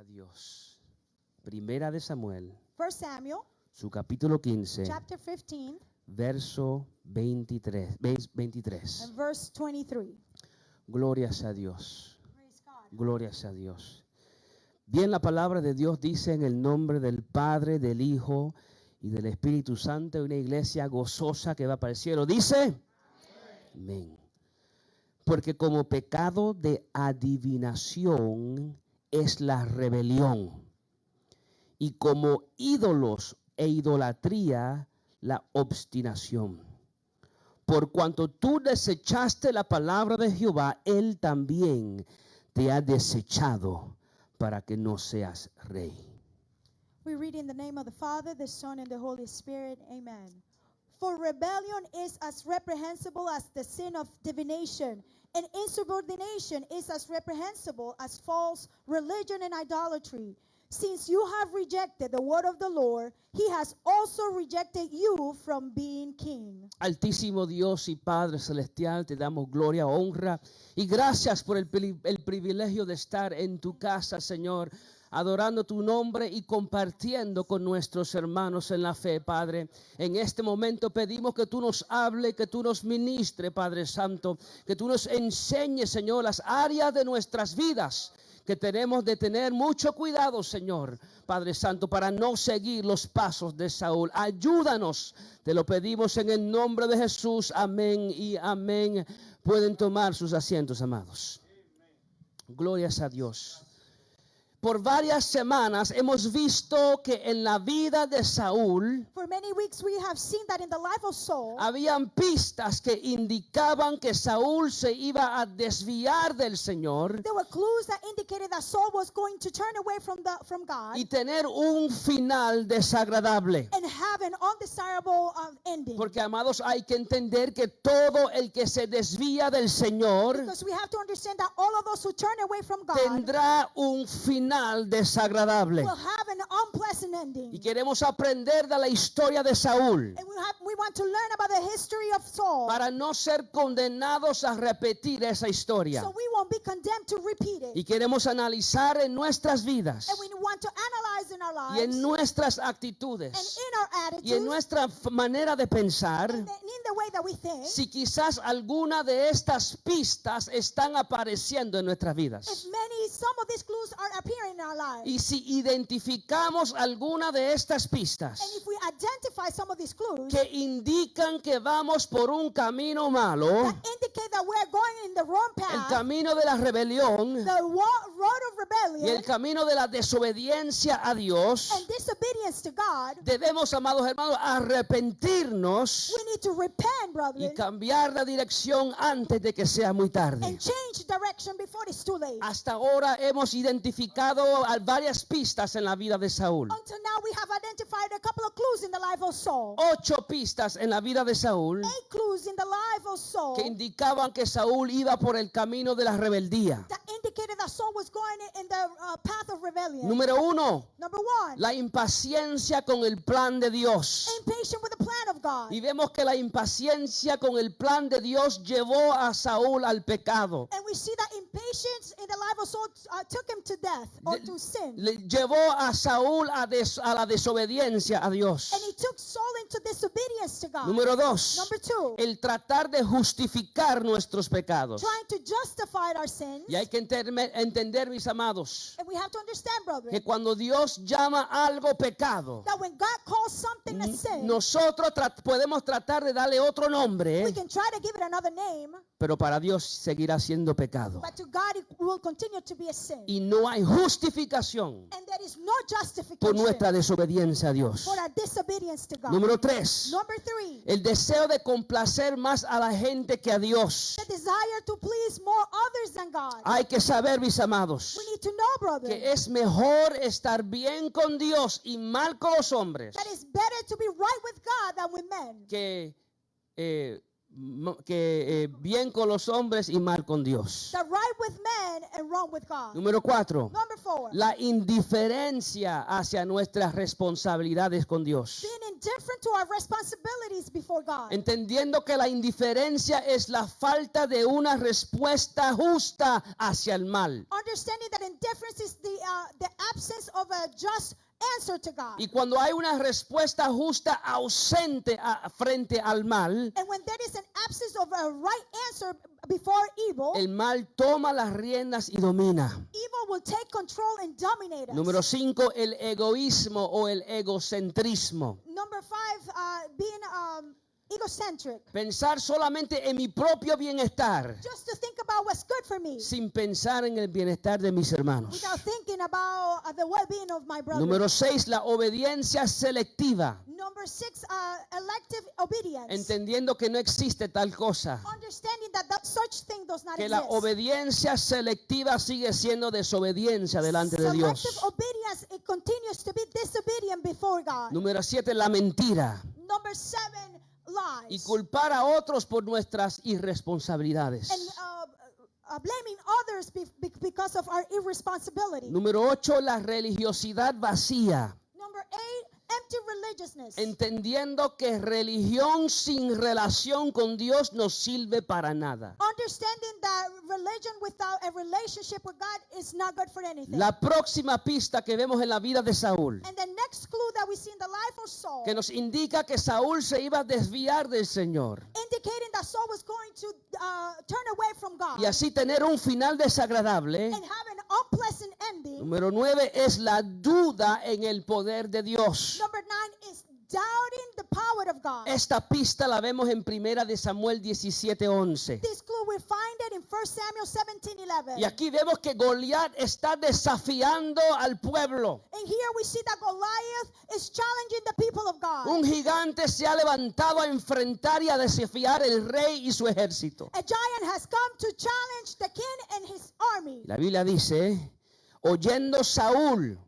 Dios. Primera de Samuel, 1 Samuel, su capítulo 15, chapter 15, verso 23. and verse 23. Glorias a Dios. Praise God. Glorias a Dios. Bien, la palabra de Dios dice en el nombre del Padre, del Hijo y del Espíritu Santo, una iglesia gozosa que va para el cielo. Dice, amén. Porque como pecado de adivinación es la rebelión, y como ídolos e idolatría la obstinación. Por cuanto tú desechaste la palabra de Jehová, Él también te ha desechado para que no seas rey. We read in the name of the Father, the Son, and the Holy Spirit. Amen. For rebellion is as reprehensible as the sin of divination, and insubordination is as reprehensible as false religion and idolatry. Since you have rejected the word of the Lord, he has also rejected you from being king. Altísimo Dios y Padre Celestial, te damos gloria, honra y gracias por el privilegio de estar en tu casa, Señor, adorando tu nombre y compartiendo con nuestros hermanos en la fe, Padre. En este momento pedimos que tú nos hables, que tú nos ministres, Padre Santo, que tú nos enseñes, Señor, las áreas de nuestras vidas que tenemos de tener mucho cuidado, Señor, Padre Santo, para no seguir los pasos de Saúl. Ayúdanos, te lo pedimos en el nombre de Jesús. Amén y amén. Pueden tomar sus asientos, amados. Glorias a Dios. Por varias semanas hemos visto que en la vida de Saúl For many weeks we have seen that in the life of Saul, habían pistas que indicaban que Saúl se iba a desviar del Señor there were clues that indicated that Saul was going to turn away from God y tener un final desagradable. and have an undesirable ending. Porque, amados, hay que entender que todo el que se desvía del Señor Because we have to understand that all of those who turn away from God tendrá un final desagradable. will have an unpleasant ending. Y queremos aprender de la historia de Saúl And we want to learn about the history of Saul, para no ser condenados a repetir esa historia. so we won't be condemned to repeat it. Y queremos analizar en nuestras vidas And we want to analyze in our y lives en nuestras and actitudes in our y attitudes en nuestra manera de pensar and in the way that we think. si quizás alguna de estas pistas están apareciendo en nuestras If vidas. some of these clues are appearing in our lives, Y si identificamos alguna de estas pistas and if we identify some of these clues que indican que vamos por un camino malo, that indicate that we're going in the wrong el path, camino de la rebelión the road of y rebellion el camino de la desobediencia a Dios, and disobedience to God, debemos, amados hermanos, arrepentirnos we need to repent, y brethren, cambiar la dirección antes de que sea muy tarde. and change direction before it's too late. Hasta ahora hemos identificado varias pistas en la vida de Saúl. Until now, we have identified a couple of clues in the life of Saul. 8 pistas en la vida de Saúl 8 clues in the life of Saul que indicaban que Saúl iba por el camino de la rebeldía. that indicated that Saul was going in the path of rebellion. Número 1, Number 1, la impaciencia con el plan de Dios. impatient with the plan of God. Y vemos que la impaciencia con el plan de Dios llevó a Saúl al pecado. And we see that impatience in the life of Saul took him to death or to sin. Le llevó a Saúl a la desobediencia a Dios. And he took Saul into disobedience to God. Número 2, Number 2, el tratar de justificar nuestros pecados. trying to justify our sins. Y hay que entender, mis amados, And we have to understand, brother, que cuando Dios llama algo pecado, that when God calls something a sin, nosotros podemos tratar de darle otro nombre, we can try to give it another name, pero para Dios seguirá siendo pecado. but to God it will continue to be a sin. Y no hay justificación And there is no por justification nuestra desobediencia a Dios. for our disobedience to God. Número 3, Number 3, el deseo de complacer más a la gente que a Dios. the desire to please more others than God. Hay que saber, mis amados, We need to know, brother, que es mejor estar bien con Dios y mal con los hombres that it's better to be right with God than with men. que bien con los hombres y mal con Dios. That right with men and wrong with God. Número 4. Number 4. La indiferencia hacia nuestras responsabilidades con Dios. Being indifferent to our responsibilities before God. Entendiendo que la indiferencia es la falta de una respuesta justa hacia el mal. Understanding that indifference is the absence of a just answer to God. Y cuando hay una respuesta justa ausente frente al mal, And when there is an absence of a right answer before evil, el mal toma las riendas y domina. evil will take control and dominate us. Número 5, el egoísmo o el egocentrismo. Number 5, being egocentric. Pensar solamente en mi propio bienestar, Just to think about what's good for me sin pensar en el bienestar de mis hermanos. without thinking about the well-being of my brother. Número 6, la obediencia selectiva. Number 6, elective obedience. Entendiendo que no existe tal cosa. Understanding that such thing does not Que la exist. obediencia selectiva sigue siendo desobediencia delante de Dios. Selective obedience, it continues to be disobedient before God. Número 7, la mentira. Number 7, lies. Y culpar a otros por nuestras irresponsabilidades. And blaming others because of our irresponsibility. Número 8, la religiosidad vacía. Number 8, empty religiousness. Entendiendo que religión sin relación con Dios no sirve para nada. Understanding that religion without a relationship with God is not good for anything. La próxima pista que vemos en la vida de Saúl, And the next clue that we see in the life of Saul, que nos indica que Saúl se iba a desviar del Señor indicating that Saul was going to turn away from God y así tener un final desagradable. and have an unpleasant ending. Número 9 es la duda en el poder de Dios. Number 9 is doubting the power of God. Esta pista la vemos en 1 de Samuel 17:11. This clue we find it in 1 Samuel 17:11. Y aquí vemos que Goliat está desafiando al pueblo. And here we see that Goliath is challenging the people of God. Un gigante se ha levantado a enfrentar y a desafiar el rey y su ejército. A giant has come to challenge the king and his army. La Biblia dice, oyendo Saúl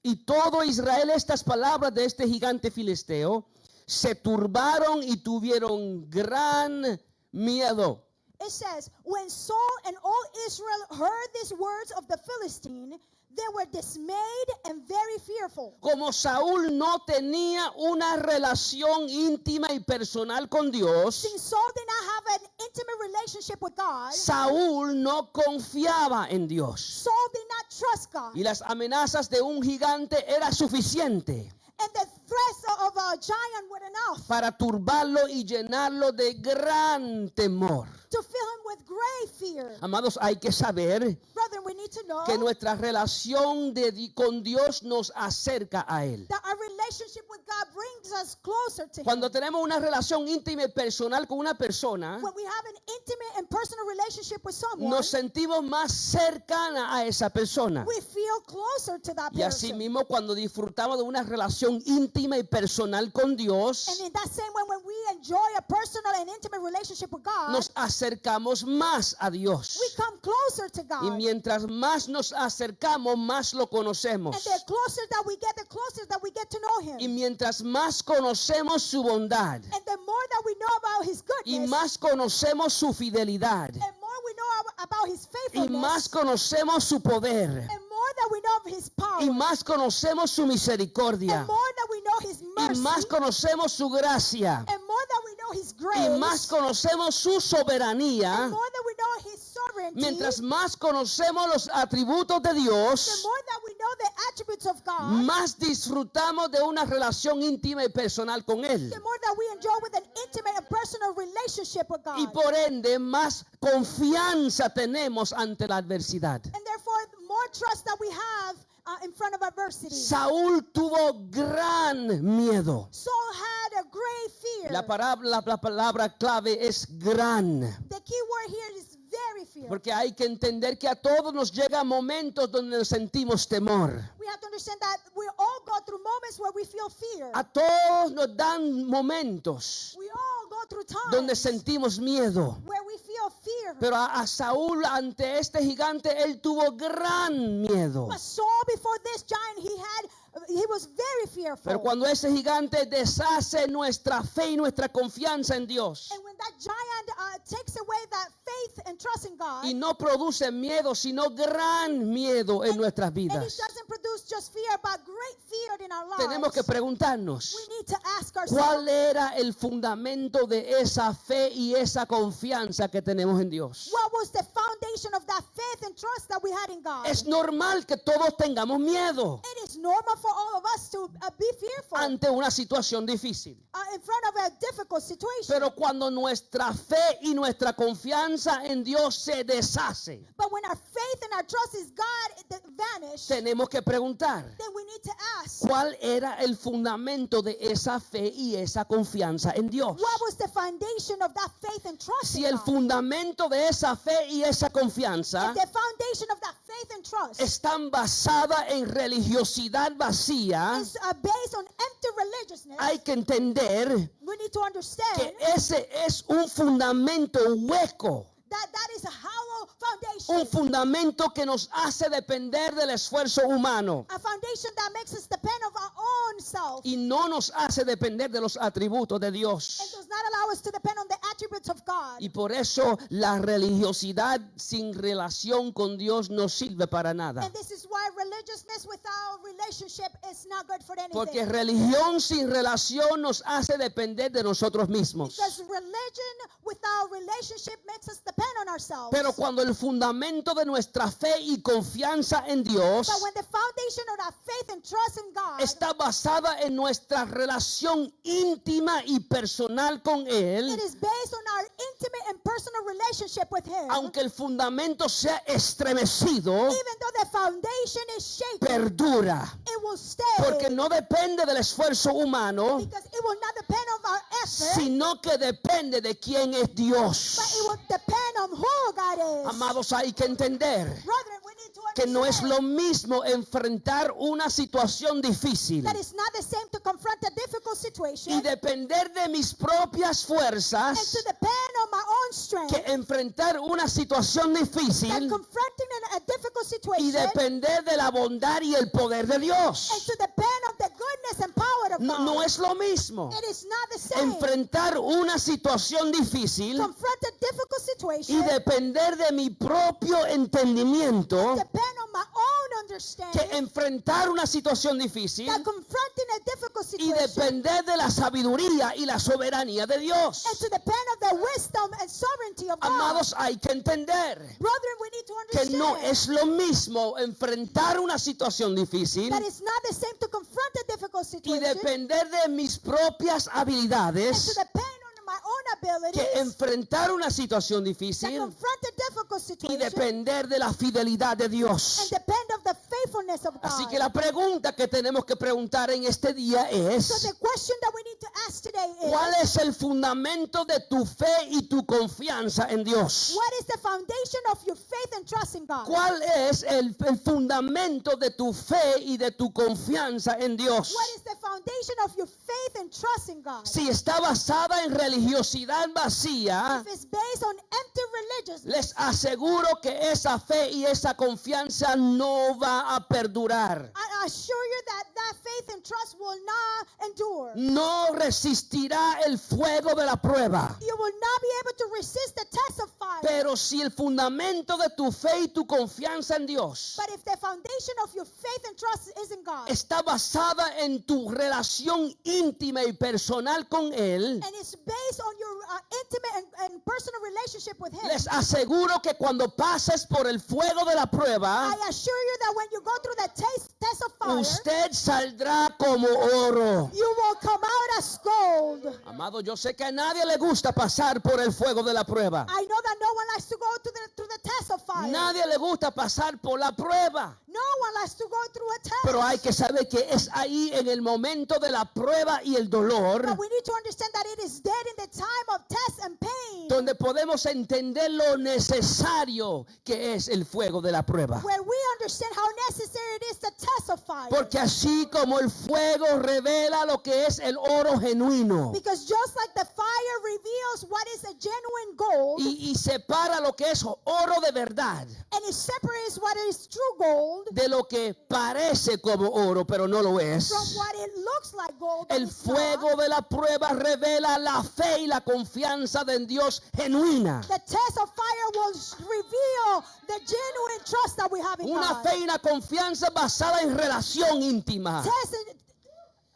y todo Israel estas palabras de este gigante filisteo, se turbaron y tuvieron gran miedo. It says, when Saul and all Israel heard these words of the Philistine, they were dismayed and very fearful. Como Saúl no tenía una relación íntima y personal con Dios, Since Saul did not have an intimate relationship with God, Saúl no confiaba en Dios. Saul did not trust God. Y las amenazas de un gigante era suficiente And the threats of a giant were enough para turbarlo y llenarlo de gran temor. to fill him with great fear. Amados, hay que saber Brethren, we need to know que nuestra relación con Dios nos acerca a Él. that our relationship with God brings us closer to Cuando Him. tenemos una relación íntima y personal con una persona, When we have an intimate and personal relationship with someone, nos sentimos más cercana a esa persona. we feel closer to that Y así person. mismo cuando disfrutamos de una relación íntima y personal con Dios, And in that same way, when we enjoy a personal and intimate relationship with God, nos acercamos más a Dios. we come closer to God. Y mientras más nos acercamos, más lo And conocemos. the closer that we get, the closer that we get to know Him. Y mientras más conocemos su bondad And the more that we know about His y goodness, más conocemos su fidelidad and more we know about His y más faithfulness, conocemos su poder and more that we know of His power, y más conocemos su misericordia and more that we know His y mercy, más conocemos su gracia and more that we know His grace, y más conocemos su and soberanía. more that we know His sovereignty, Mientras más conocemos los atributos de the Dios, more that we know the attributes of God, más disfrutamos de una relación íntima y personal con Él. the more that we enjoy with an intimate and personal relationship with God. Y por ende, más confianza tenemos ante la adversidad. And therefore, the more trust that we have in front of adversity. Saúl tuvo gran miedo. Saul had a great fear. La palabra clave es gran. The key word here is very fear. Porque hay que entender que a todos nos llegan momentos donde nos sentimos temor. We have to understand that we all go through moments where we feel fear. A todos nos dan momentos We all go through times donde sentimos miedo. where we feel of fear. Pero a Saúl, ante este gigante, él tuvo gran miedo. But Saul, before this giant, he was very fearful. Pero cuando ese gigante deshace nuestra fe y nuestra confianza en Dios And when that giant takes away that faith and trust in God, y no produce miedo, sino gran miedo en nuestras and it vidas, doesn't produce just fear, but great fear in our lives, tenemos que preguntarnos, we need to ask ourselves, ¿cuál era el fundamento de esa fe y esa confianza que tenemos en Dios? what was the foundation of that faith and trust that we had in God? Es normal que todos tengamos miedo It is normal for all of us to be fearful ante una situación difícil. in front of a difficult situation. Pero cuando nuestra fe y nuestra confianza en Dios se deshace, But when our faith and our trust is God vanish, tenemos que preguntar, then we need to ask, ¿cuál era el fundamento de esa fe y esa confianza en Dios? what was the foundation of that faith and trust Si in el God? fundamento de esa fe y esa confianza If the foundation of that faith and trust están basada en religiosidad vacía, is based on empty religiousness, hay que entender we need to understand que ese es un fundamento hueco, that is a hollow foundation, un fundamento que nos hace depender del esfuerzo humano a foundation that makes us depend on our own self y no nos hace depender de los atributos de and Dios. does not allow us to depend on the attributes of God. Y por eso la religiosidad sin relación con Dios no sirve para nada. And this is why religiousness without relationship is not good for anything. Porque religión sin relación nos hace depender de nosotros mismos. Because religion without relationship makes us depend on ourselves. Pero cuando el fundamento de nuestra fe y confianza en Dios But when the foundation of our faith and trust in God está basada en nuestra relación íntima y personal con Él, it is based on our intimate and personal relationship with Him, aunque el fundamento sea estremecido, even though the foundation is shaken, perdura. it will stay. Porque no depende del esfuerzo humano, Because it will not depend on our effort, sino que depende de quién es but Dios. it will depend on who God is. Amados, hay que entender Brethren, we need to que no es understand lo mismo enfrentar una situación difícil that it's not the same to confront a difficult situation y depender de mis propias and fuerzas to depend on my own strength que enfrentar una situación than difícil confronting a difficult y situation depender de la bondad y el poder de and Dios. to depend on the goodness and power of No, God. no es lo mismo It is not the same. enfrentar una situación difícil Confront a difficult y situation, depender de mi propio entendimiento depend on my own understanding, que enfrentar una situación difícil that confronting a difficult y situation depender de la sabiduría y la soberanía de Dios. and to depend on the wisdom and sovereignty of God. Amados, hay que entender Brethren, we need to que understand no es lo mismo enfrentar una situación difícil that it's not the same to confront a difficult y situation depender de mis propias and to habilidades depend on my own abilities que enfrentar una situación that difícil confront a difficult y situation depender de la fidelidad de and Dios. depend of the faithfulness of God. Así que la pregunta que tenemos que preguntar en este día So es: the question that we need to ask today is, ¿cuál es el fundamento de tu fe y tu confianza en Dios? what is the foundation of your faith and trust in God? ¿Cuál es el fundamento de tu fe y de tu confianza en Dios? What is the foundation of your faith and trust in God? Si está basada en religiosidad vacía, If it's based on empty religiousness, les aseguro que esa fe y esa confianza no va a perdurar. I assure you that that faith and trust will not endure. No resistirá el fuego de la prueba. You will not be able to resist the test of fire. Pero si el fundamento de tu fe y tu confianza en Dios But if the foundation of your faith and trust is in God, está basada en tu relación íntima y personal con Él, and it's based on your intimate and personal relationship with Him, les aseguro que cuando pases por el fuego de la prueba, I assure you that when you go through the test of fire, usted saldrá como oro. you will come out as gold. Amado, yo sé que a nadie le gusta pasar por el fuego de la prueba. I know that no one likes to go through the test test of fire. Nadie le gusta pasar por la prueba. No one likes to go through a test. Pero hay que saber que es ahí en el momento de la prueba y el dolor But we need to understand that it is dead in the time of test and pain. donde podemos entender lo necesario que es el fuego de la prueba. Where we understand how necessary it is the test of fire. Porque así como el fuego revela lo que es el oro genuino Because just like the fire reveals what is a genuine gold, y separa lo que es oro de verdad and it separates what is true gold de lo que parece como oro pero no lo es. from what it looks like gold, but El it's fuego not. de la prueba revela la fe y la confianza en Dios genuina. The test of fire will reveal the genuine trust that we have in Una God. fe y una confianza basada en relación íntima.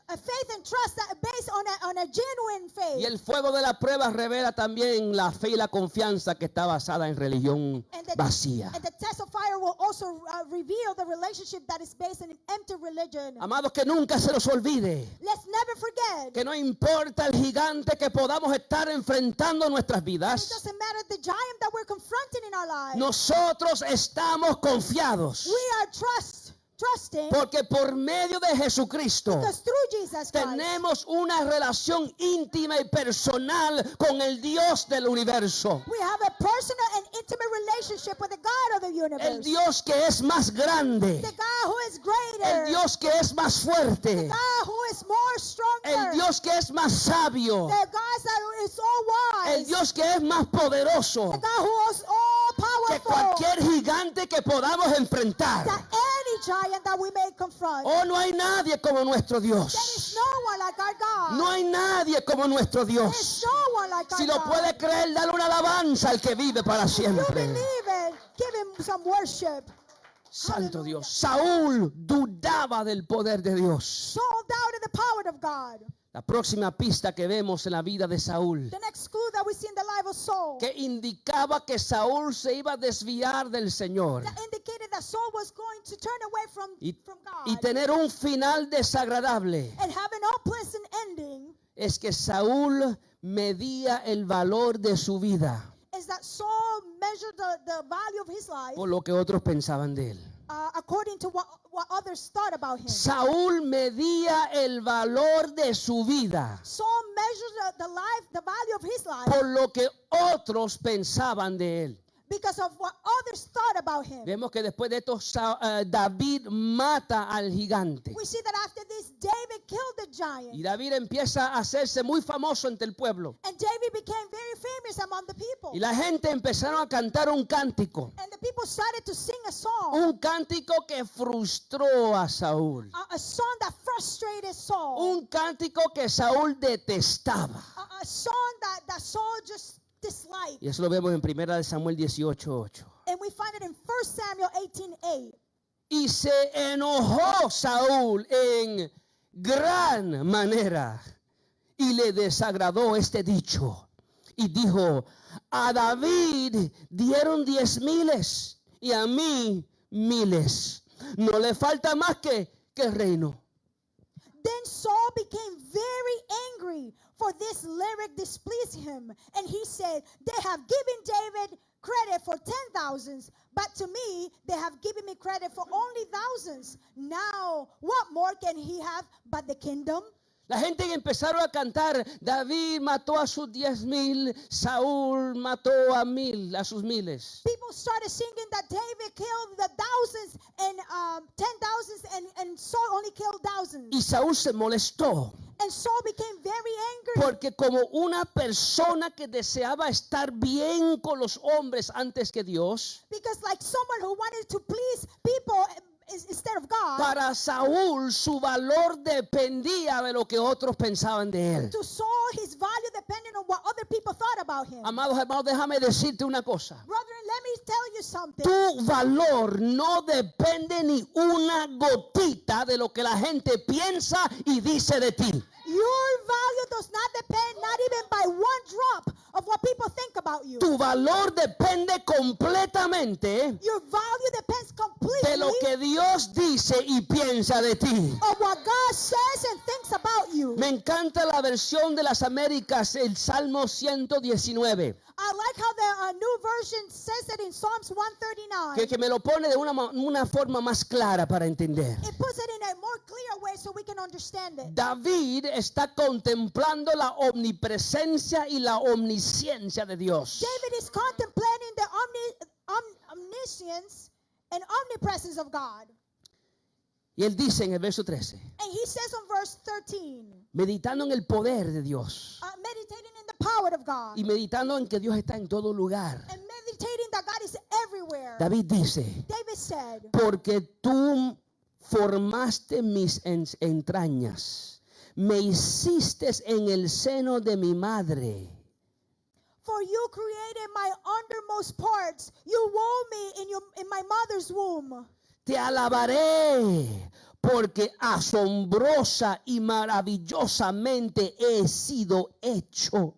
A faith and trust that based on a genuine faith. Y el fuego de la prueba revela también la fe y la confianza que está basada en religión vacía. And the test of fire will also reveal the relationship that is based on an empty religion. Amados, que nunca se nos olvide Let's never forget. que no importa el gigante que podamos estar enfrentando en nuestras It vidas, doesn't matter the giant that we're confronting in our lives. nosotros estamos confiados. We are trusting Porque por medio de Jesucristo because through Jesus Christ tenemos una relación íntima y personal con el Dios del universo. we have a personal and intimate relationship with the God of the universe. El Dios que es más grande. The God who is greater. El Dios que es más The fuerte. God who is more stronger. El Dios que es más sabio. The God that is all wise. El Dios que es más poderoso The God who is all que powerful. cualquier gigante que podamos enfrentar. That any giant that we may confront. Oh, no hay nadie como nuestro There Dios. is no one like our God. No hay nadie como nuestro There is Dios. no one like Si our lo God. puede creer, dale una alabanza al que vive para If you siempre. believe it, give him some worship. Santo Dios. Saúl dudaba del poder de Dios. Saul doubted the power of God. La próxima pista que vemos en la vida de Saúl, The next clue that we see in the life of Saul que indicaba que Saúl se iba a desviar del Señor that indicated that Saul was going to turn away from y God tener un final desagradable, and have an unpleasant ending, es que Saúl medía el valor de su vida is that Saul measured the value of his life por lo que otros pensaban de él. according to what others thought about him. Saúl medía el valor de su vida Saul measured the value of his life por lo que otros pensaban de él. because of what others thought about him. Vemos que después de esto David mata al gigante. We see that after this, David killed the giant. Y David empieza a hacerse muy famoso entre el pueblo. And David became very famous among the people. Y la gente empezaron a cantar un cántico. And the people started to sing a song. Un cántico que frustró a Saúl. A song that frustrated Saul. Un cántico que Saúl detestaba. A song that Saul just disliked. Y eso lo vemos en 1 Samuel 18:8. And we find it in 1 Samuel 18:8. Y se enojó Saúl en gran manera y le desagradó este dicho. Y dijo, a David dieron 10,000 y a mí 1,000. No le falta más que reino. Then Saul became very angry, for this lyric displeased him. And he said, they have given David credit for 10,000s, but to me, they have given me credit for only thousands. Now, what more can he have but the kingdom? La gente empezaron a cantar, David mató a sus 10,000, Saúl mató a sus 1,000. People started singing that David killed the thousands and 10,000s, and Saul only killed thousands. Y Saúl se molestó. And Saul became very angry Porque como una persona que deseaba estar bien con los hombres antes que Dios, because, like someone who wanted to please people instead of God, para Saúl su valor dependía de lo que otros pensaban de él. to Saul, his value depended on what other people thought about him. Amados hermanos, déjame decirte una cosa. Brethren, let me tell you something. Tu valor no depende ni una gotita de lo que la gente piensa y dice de ti. Your value does not depend, not even by one drop of what people think about you. Tu valor depende completamente Your value depends de lo completely que Dios dice y piensa de ti. of what God says and thinks about you. Me encanta la versión de las Américas, el Salmo 119, I like how the new version says it in Psalms 139. que me lo pone de una forma más clara para entender. It puts it in a more clear way so we can understand it. David está contemplando la omnipresencia y la omnisciencia de Dios. David is contemplating the omniscience and omnipresence of God. Y él dice en el verso 13, And he says on verse 13, meditando en el poder de Dios meditating in the power of God y meditando en que Dios está en todo lugar, and meditating that God is everywhere. David dice, David said, porque tú formaste mis entrañas, me hiciste en el seno de mi madre. for you created my undermost parts. You wove me in my mother's womb. Te alabaré porque asombrosa y maravillosamente he sido hecho.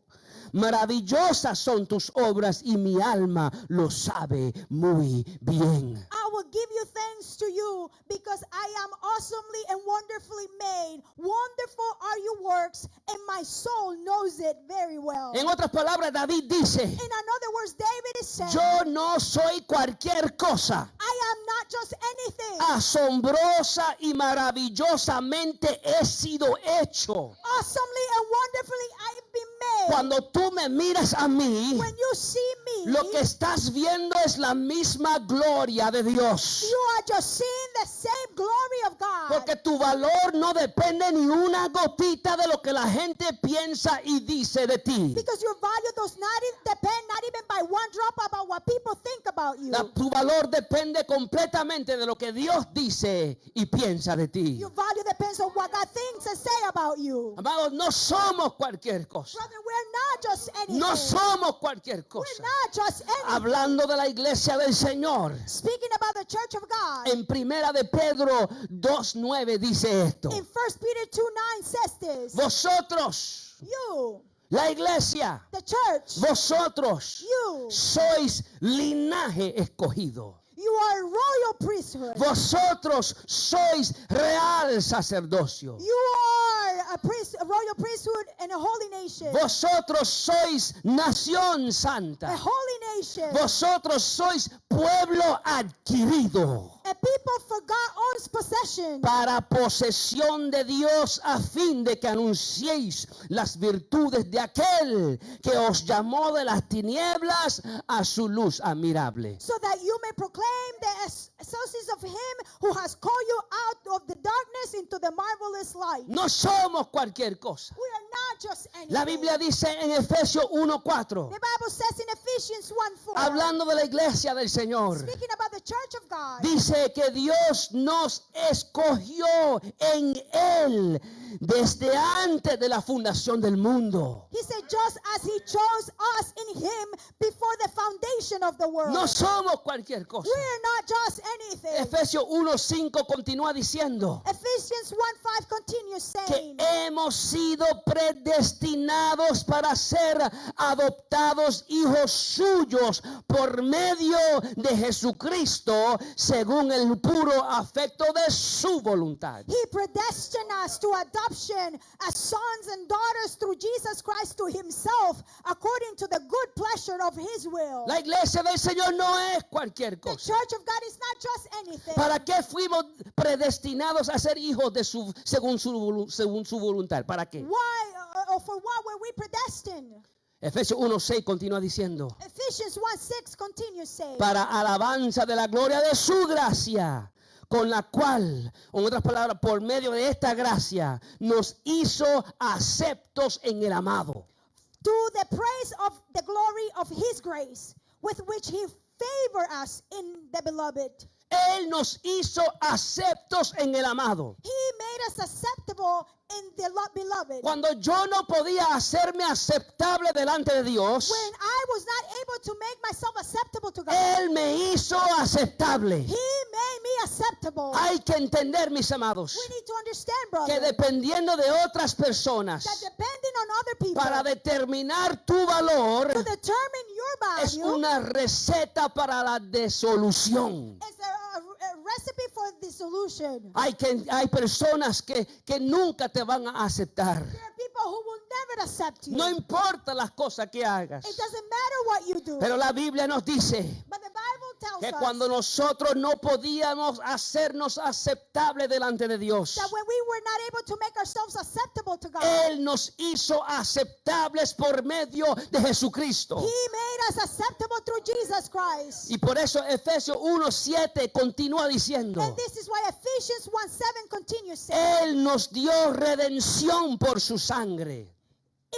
Maravillosas son tus obras y mi alma lo sabe muy bien. I will give you thanks to you because I am awesomely and wonderfully made. Wonderful are your works and my soul knows it very well. En otras palabras, David dice, In other words, David is saying, yo no soy cualquier cosa. I am not just anything. Asombrosa y maravillosamente he sido hecho. Awesomely and wonderfully I have been made. Cuando tú me miras a mí, When you see me, lo que estás viendo es la misma gloria de Dios. you are just seeing the same glory of God. Porque tu valor no depende ni una gotita de lo que la gente piensa y dice de ti. Because your value does not depend not even by one drop about what people think about you. Tu valor depende completamente de lo que Dios dice y piensa de ti. Your value depends on what God thinks and say about you. Amados, no somos cualquier cosa. Brother, we're not just anything. No somos cualquier We're cosa. not just anything. Hablando de la iglesia del Señor, Speaking about the church of God, en Primera de Pedro 2:9 dice esto. in 1 Peter 2:9 says this. Vosotros, You, la iglesia, the church, vosotros you sois linaje escogido. You are a royal priesthood. Vosotros sois real sacerdocio. You are a royal priesthood and a holy nation. Vosotros sois nación A santa. holy nation. Vosotros sois pueblo adquirido A people for God's possession. para posesión de Dios, a fin de que anunciéis las virtudes de aquel que os llamó de las tinieblas a su luz admirable. So that you may proclaim the excellencies of him who has called you out of the darkness into the marvelous light. No somos cualquier cosa. We are not just anything. La Biblia dice en Efesios 1:4, The Bible says in Ephesians 1:4, hablando de la iglesia del Señor, speaking about the church of God, dice que Dios nos escogió en Él desde antes de la fundación del mundo. he said, just as he chose us in him before the foundation of the world. No somos cualquier cosa. We're not just anything. Efesios 1:5 continúa diciendo Ephesians 1:5 continues que saying, hemos sido predestinados para ser adoptados hijos suyos por medio de Jesucristo según el puro afecto de su voluntad. he predestined us to adoption as sons and daughters through Jesus Christ to himself, according to the good pleasure of his will. La iglesia del Señor no es cualquier The cosa. church of God is not just anything. ¿Para qué fuimos predestinados a ser hijos de según su voluntad? ¿Para qué? Why or for what were we predestined? Efesios 1:6 continúa diciendo, Ephesians 1:6 continues saying, para alabanza de la gloria de su gracia, con la cual, en otras palabras, por medio de esta gracia, nos hizo aceptos en el amado. to the praise of the glory of his grace, with which he favored us in the beloved. Él nos hizo aceptos en el amado. He made us acceptable in the beloved. Cuando yo no podía hacerme aceptable delante de Dios, When I was not able to make myself acceptable to God, Él me hizo aceptable. he made me acceptable. Hay que entender, mis amados, We need to understand, que brother, dependiendo de otras personas, that depending on other people, para determinar tu valor, to determine your es value, una receta para la desolución. is a solution. Hay personas que nunca te van a aceptar. There are people who will never accept you. No importa las cosas que hagas. It doesn't matter what you do. Pero la Biblia nos dice But the Bible tells que us cuando nosotros no podíamos hacernos aceptables delante de Dios, that when we were not able to make ourselves acceptable to God, Él nos hizo aceptables por medio de Jesucristo. He made us acceptable through Jesus Christ. Y por eso Efesios 1:7 continúa diciendo, And this is why Ephesians 1:7 continues saying, Él nos dio redención por su sangre.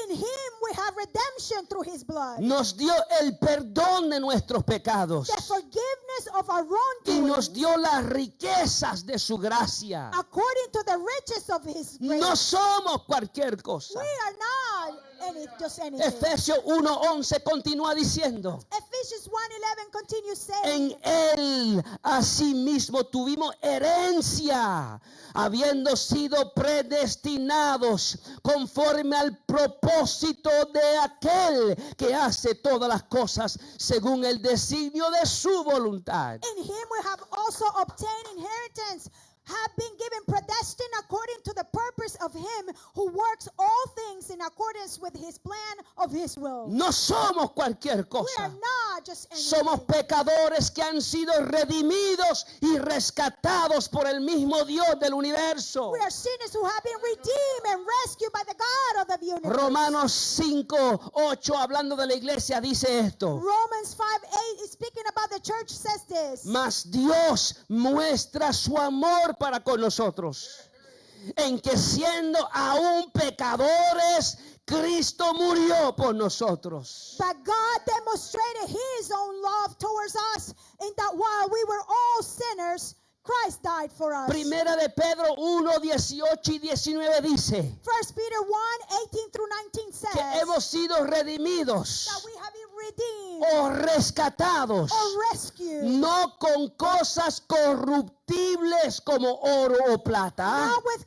in Him we have redemption through His blood. Nos dio el perdón de nuestros pecados. The forgiveness of our Y nos wrongdoings dio las riquezas de su gracia. according to the riches of His grace. No somos cualquier cosa. We are not just anything. Efesios 1:11 continúa diciendo, Ephesians 1:11 continues saying, en Él asimismo tuvimos herencia, habiendo sido predestinados conforme al propósito de aquel que hace todas las cosas según el designio de su voluntad. in Him we have also obtained inheritance, have been given predestined according to the purpose of Him who works all things in accordance with His plan of His will. No somos cualquier We are cosa. not just anything. Somos pecadores que han sido redimidos y rescatados por el mismo Dios del universo. We are sinners who have been redeemed and rescued by the God of the universe. Romanos 5:8, hablando de la iglesia, dice esto. Romans 5:8 is speaking about the church, says this. Mas Dios muestra su amor para con nosotros, en que siendo aún pecadores, Cristo murió por nosotros. But God demonstrated His own love towards us in that while we were all sinners, Christ died for us. Primera de Pedro 1:18 y 19 dice 1 Peter 1:18 through 19 says que hemos sido redimidos that we have been redeemed o rescatados, or rescued, no con cosas corruptibles como oro o plata, not with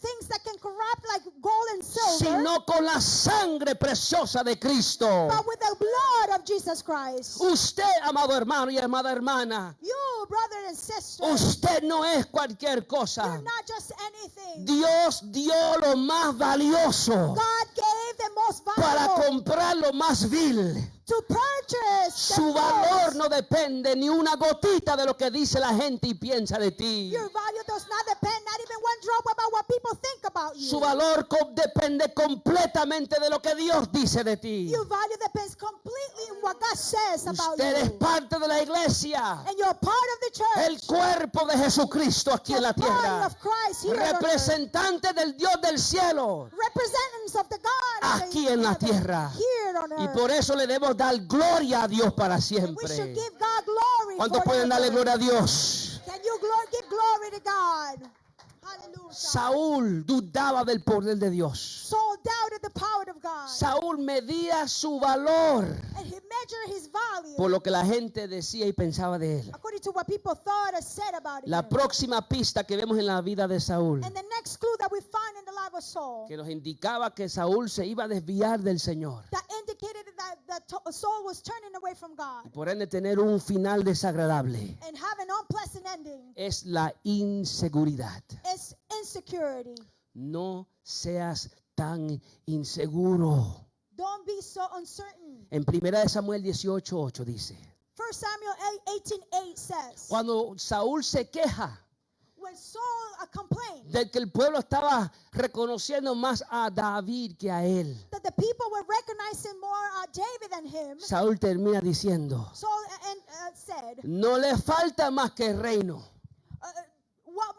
things that can corrupt like gold and silver, sino con la sangre preciosa de Cristo. but with the blood of Jesus Christ. Usted, amado hermano y amada hermana, You, brother and sister, usted no es cualquier you're cosa. not just anything. Dios dio lo más valioso God gave the most para valuable comprar lo más vil. to purchase the Su valor most. no depende ni una gotita de lo que dice la gente y piensa de ti. Your value does not depend, not even one drop, about what people think about you. Su valor depende completamente de lo que Dios dice de ti. Your value depends completely on what God says about Usted es you. parte de la iglesia, And you're part of the church. el cuerpo de Jesucristo aquí en la the body tierra, of Christ here on earth. representante del Dios del cielo Representatives of the God of aquí the en la heaven, tierra. here on Y earth. por eso le debemos dar gloria a Dios para And we should siempre. give God glory. ¿Cuántos pueden darle forever. gloria a Dios? Can you give glory to God? Hallelujah. Saúl dudaba del poder de Dios. Saul doubted the power of God. Saúl medía su valor And he measured his value por lo que la gente decía y pensaba de él. according to what people thought or said about La him. próxima pista que vemos en la vida de Saúl, And the next clue that we find in the life of Saul que nos indicaba que Saúl se iba a desviar del Señor that indicated that Saul was turning away from God y por ende tener un final desagradable, and have an unpleasant ending es la inseguridad. is insecurity. No seas tan inseguro. Don't be so uncertain. En 1 Samuel 18:8 dice, 1 Samuel 18:8 says, cuando Saúl se queja when Saul complained de que el pueblo estaba reconociendo más a David que a él, that the people were recognizing more David than him, Saúl termina diciendo, Saul said, no le falta más que el reino. what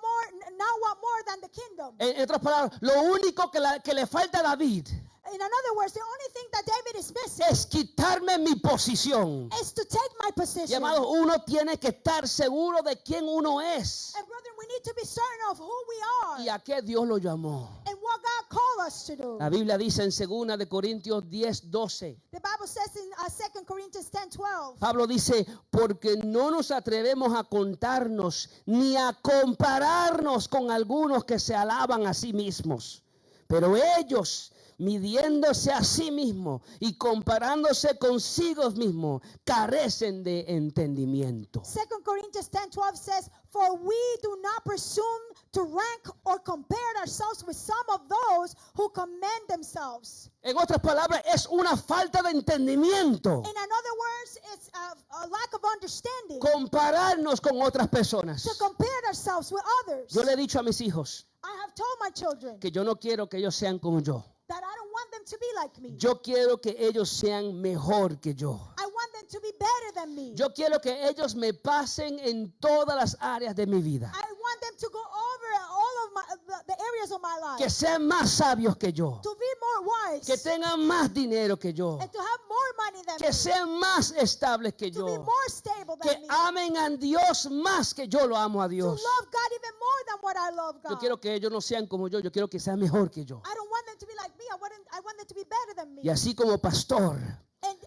more than the kingdom? En otras palabras, lo único que le falta a David In other words, the only thing that David is missing es quitarme mi posición. is to take my position. Y amados, uno tiene que estar seguro de quién uno es And brethren, we need to be certain of who we y are a qué Dios lo llamó. and what God called us to do. La Biblia dice en 2 de Corintios 10:12. The Bible says in 2 Corinthians 10:12, Pablo dice, porque no nos atrevemos a contarnos ni a compararnos con algunos que se alaban a sí mismos. Pero ellos midiéndose a sí mismo y comparándose consigo mismo, carecen de entendimiento. 2 Corinthians 10:12 says, "For we do not presume to rank or compare ourselves with some of those who commend themselves." En otras palabras, es una falta de entendimiento In other words, it's a lack of understanding compararnos con otras personas. to compare ourselves with others. Yo le he dicho a mis hijos I have told my children que yo no quiero que ellos sean como yo. that I don't want them to be like me. Yo quiero que ellos sean mejor que yo. I want them to be better than me. Yo quiero que ellos me pasen en todas las áreas de mi vida. I want them to go over all of the areas of my life. Que sean más sabios que yo. To be more wise. Que tengan más dinero que yo. And to have more money than Que me. sean más estables que To be yo. more stable than Que me. amen a Dios más que yo lo amo a To Dios. love God even more than what I love God. Yo quiero que ellos no sean como yo quiero que sean mejor que yo. I don't want them to be like me. I want them to be better than me. Y así como pastor, And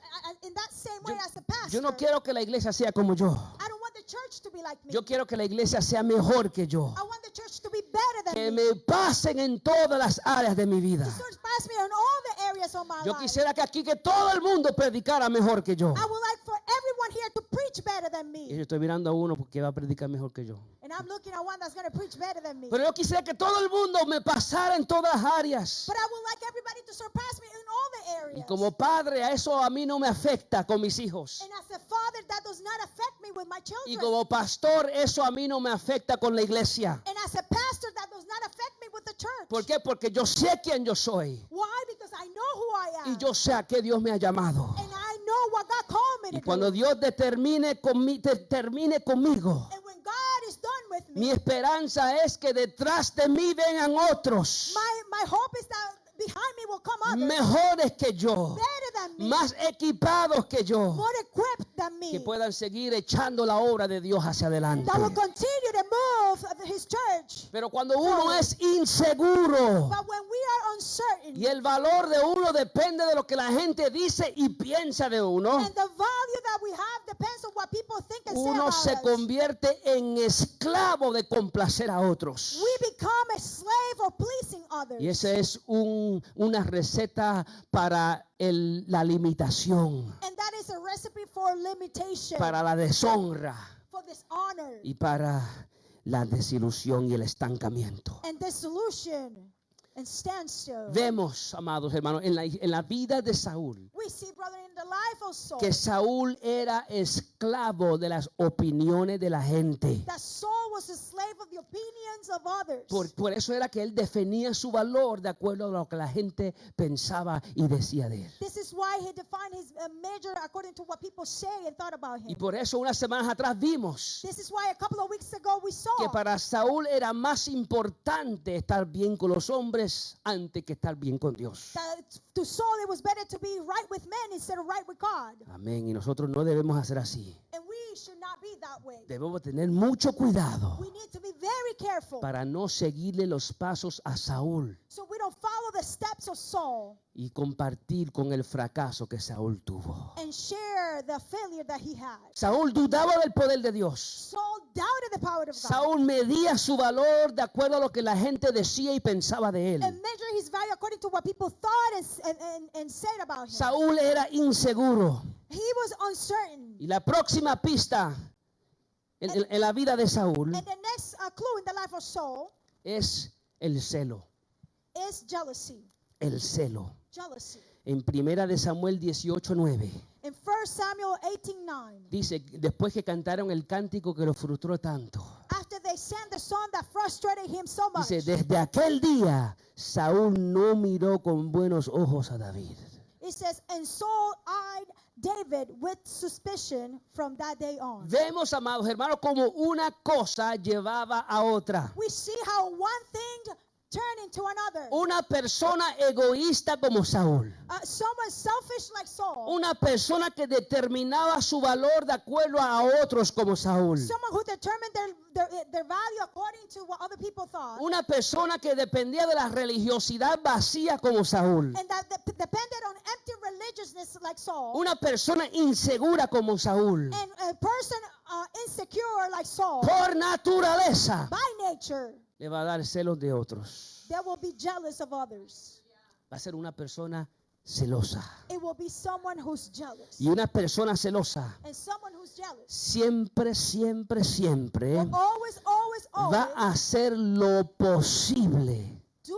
in that same way as a pastor, yo no quiero que la iglesia sea como yo. I don't want the church to be like me. Yo quiero que la iglesia sea mejor que yo. I want the church to be better than Que me. me pasen en todas las áreas de mi vida. The church pass me on all the areas of my Yo life. quisiera que aquí que todo el mundo predicara mejor que yo. I would like for everyone here to preach better than Y me. yo estoy mirando a uno porque va a predicar mejor que yo. And I'm looking at one that's going to preach better than me. Pero yo quisiera que todo el mundo me pasara en todas las áreas. But I would like everybody to surpass me in all the Y areas. como padre, a eso a mí no me afecta con mis hijos. And as a father, that does not affect me with my children. Y como pastor, eso a mí no me afecta con la iglesia. And as a pastor, that does not affect me with the church. ¿Por qué? Porque yo sé quién yo soy. Why? Because I know who I am. Y yo sé a qué Dios me ha llamado. And I know what God called me Y to cuando do. Dios termine conmigo, And when God is done with mi me, esperanza es que detrás de mí vengan otros my hope is that behind me will come others mejores que yo, better than me, más equipados que yo, more equipped than me, que puedan seguir echando la obra de Dios hacia adelante. that will continue to move His church. Pero cuando uno es inseguro But when we are uncertain, y el valor de uno depende de lo que la gente dice y piensa de uno, and the value that we have depends on what people think and say uno about se us, convierte en esclavo de complacer a otros. we become a slave of pleasing others. Y esa es una receta para la limitación, And that is a recipe for limitation, para la deshonra for dishonor, y para la desilusión y el estancamiento. and dissolution, and standstill. Vemos, amados hermanos, en la vida de Saúl, We see, brother, in the life of Saul, que Saúl era esclavo de las opiniones de la gente. that Saul was a slave of the opinions of others. Por eso era que él definía su valor de acuerdo a lo que la gente pensaba y decía de él. This is why he defined his measure according to what people say and thought about Y him. por eso unas semanas atrás vimos This is why a couple of weeks ago we saw que para Saúl era más importante estar bien con los hombres antes que estar bien con Dios. that to Saul it was better to be right with men instead of right with God. Amén. Y nosotros no debemos hacer así. And we should not be that way. Debemos tener mucho cuidado We need to be very careful para no seguirle los pasos a Saúl so we don't follow the steps of Saul y compartir con el fracaso que Saúl tuvo. and share the failure that he had. Saúl dudaba del poder de Dios. Saul doubted the power of God Saúl medía su valor de acuerdo a lo que la gente decía y pensaba de él. and measured his value according to what people thought and said about him. Saúl era inseguro. He was uncertain. Y la próxima pista en la vida de Saúl And the next clue in the life of Saul es el celo. is jealousy. El celo. Jealousy. En primera de Samuel 18:9 In 1 Samuel 18:9, dice, después que cantaron el cántico que lo frustró tanto, after they sang the song that frustrated him so much, dice, desde aquel día Saúl no miró con buenos ojos a David. it says, and Saul eyed David with suspicion from that day on. Vemos, amados hermanos, como una cosa llevaba a otra. We see how one thing turned into another. Una persona egoísta como Saúl. Someone selfish like Saul. Una persona que determinaba su valor de acuerdo a otros como Saúl. Someone who determined their value according to what other people thought. Una persona que dependía de la religiosidad vacía como Saúl. And that depended on empty religiousness like Saul. Una persona insegura como Saúl. And a person insecure like Saul. Por naturaleza By nature, le va a dar celos de otros. they will be jealous of others. va a ser una persona celosa. It will be someone who's jealous. Y una persona celosa And someone who's jealous siempre will always va a hacer lo posible do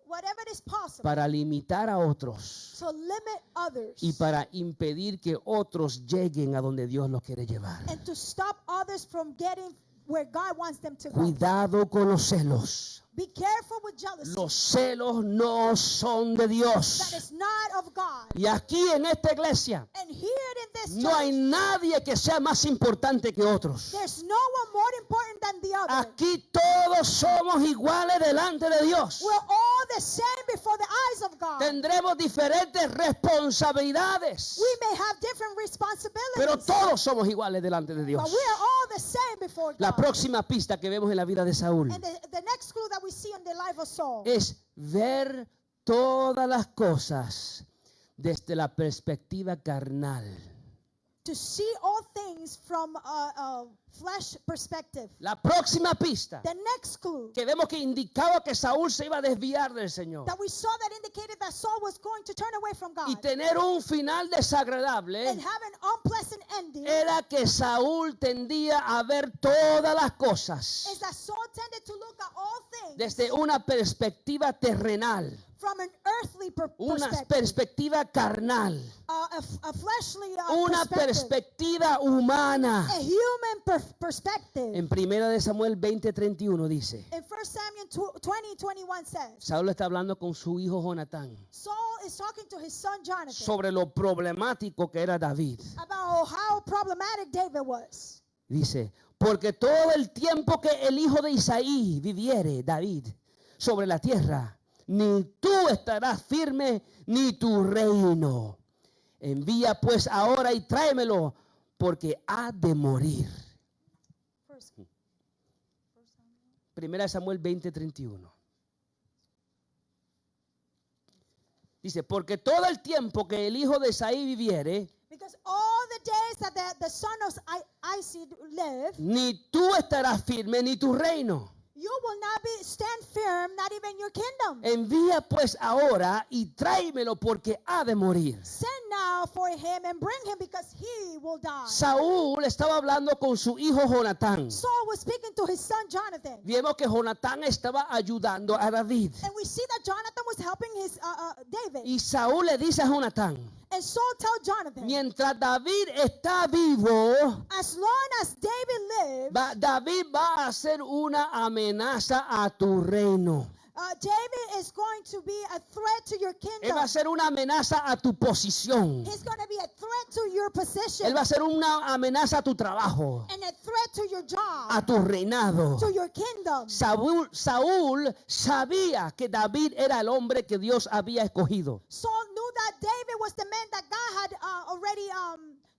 whatever is possible para limitar a otros to limit others y para impedir que otros lleguen a donde Dios los quiere llevar. and to stop others from getting where God wants them to go. Cuidado con los celos. Be careful with jealousy. Los celos no son de That Dios. is not of God. Y aquí en esta iglesia And here in this no hay church, nadie que sea más importante que otros. there's no one more important than the other. Aquí todos somos iguales delante de Dios. We're all the same before the eyes of God. Tendremos diferentes responsabilidades, We may have different responsibilities, pero todos somos iguales delante de but Dios. we are all the same before La God. próxima pista que vemos en la vida de Saúl And the next clue that we see in the life of Saul es ver todas las cosas desde la perspectiva carnal. to see all things from a flesh perspective. La próxima pista The next clue que vemos que indicaba que Saúl se iba a desviar del Señor that we saw that indicated that Saul was going to turn away from God y tener un final desagradable and have an unpleasant ending era que Saúl tendía a ver todas las cosas is that Saul tended to look at all things desde una perspectiva terrenal, from an earthly una perspective, perspectiva carnal, a fleshly una perspective, perspectiva humana. a human perspective. En 1 de Samuel 20:31 dice, In 1 Samuel 20:21 says, Saúl está hablando con su hijo Jonatán Saul is talking to his son Jonathan sobre lo problemático que era David. about how problematic David was. Dice, porque todo el tiempo que el hijo de Isaí viviere, David, sobre la tierra, ni tú estarás firme, ni tu reino. Envía pues ahora y tráemelo, porque ha de morir. 1 Samuel 20:31. Dice, porque todo el tiempo que el hijo de Isaí viviere, Because all the days that the son of Isaac lived, ni tú estarás firme, ni tu reino. you will not stand firm, not even your kingdom. Envía pues ahora y tráemelo porque ha de morir. Send now for him and bring him because he will die. Saúl estaba hablando con su hijo Jonatán. Saul was speaking to his son Jonathan. Vemos que Jonatán estaba ayudando a David. And we see that Jonathan was helping his David. Y Saúl le dice a Jonatán, And Saul told Jonathan, mientras David está vivo, as long as David lives, David va a hacer una amenaza a tu reino. David is going to be a threat to your Él kingdom. va a ser una amenaza a tu posición. He's going to be a threat to your position Él va a ser una amenaza a tu trabajo, and a threat to your job, a tu reinado. to your kingdom. Saúl sabía que David era el hombre que Dios había escogido. Saul knew that David was the man that God had already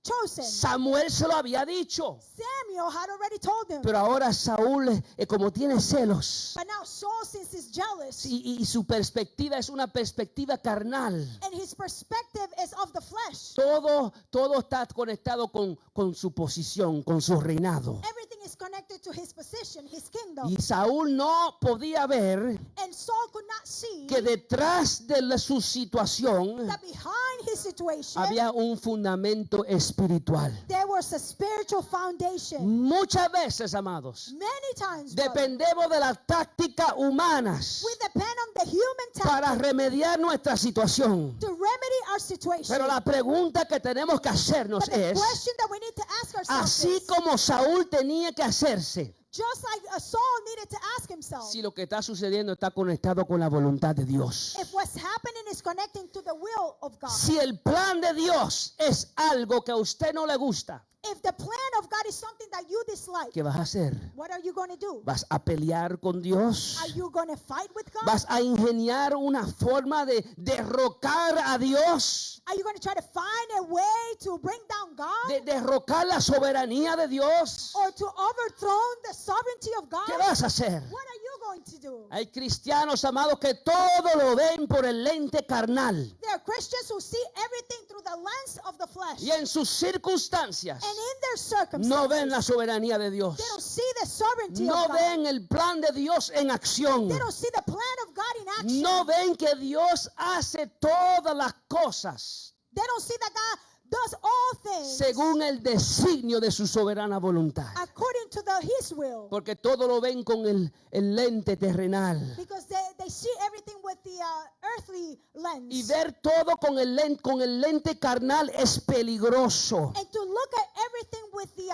chosen. Samuel se lo había dicho. Samuel had already told him. Pero ahora Saúl, como tiene celos, But now Saul, since he's jealous, y su perspectiva es una perspectiva carnal. and his perspective is of the flesh. Todo está conectado con su posición, con su reinado. Everything is connected to his position, his kingdom. Y Saúl no podía ver And Saul could not see que detrás de su situación that behind his situation, había un fundamento espiritual. there was a spiritual foundation. Muchas veces, amados, Many times, brother, dependemos de las tácticas humanas we depend on the human para tactic remediar nuestra situación. to remedy our situation. Pero la pregunta que tenemos que hacernos But the es, question that we need to ask ourselves así is, como Saúl tenía que hacerse, just like Saul needed to ask himself, si lo que está sucediendo está conectado con la voluntad de Dios. if what's happening is connecting to the will of God. Si el plan de Dios es algo que a usted no le gusta, If the plan of God is something that you dislike, ¿qué vas a hacer? what are you going to do? ¿Vas a pelear con Dios? Are you going to fight with God? ¿Vas a ingeniar una forma de derrocar a Dios? Are you going to try to find a way to bring down God? ¿De derrocar la soberanía de Dios? Or to overthrow the sovereignty of God? ¿Qué vas a hacer? What are you going to do? Hay cristianos, amados, que todo lo ven por el lente carnal. There are Christians who see everything through the lens of the flesh. Y en sus circunstancias And in their circumstances, no ven la soberanía de Dios. they don't see the sovereignty No of God. ven el plan de Dios en acción. They don't see the plan of God in action. No ven que Dios hace todas las cosas They don't see that God does all things según el designio de su soberana voluntad. according to His will. Porque todo lo ven con el lente terrenal. Because they see everything with the earthly lens. Y ver todo con el lente carnal es peligroso. And to look at everything with the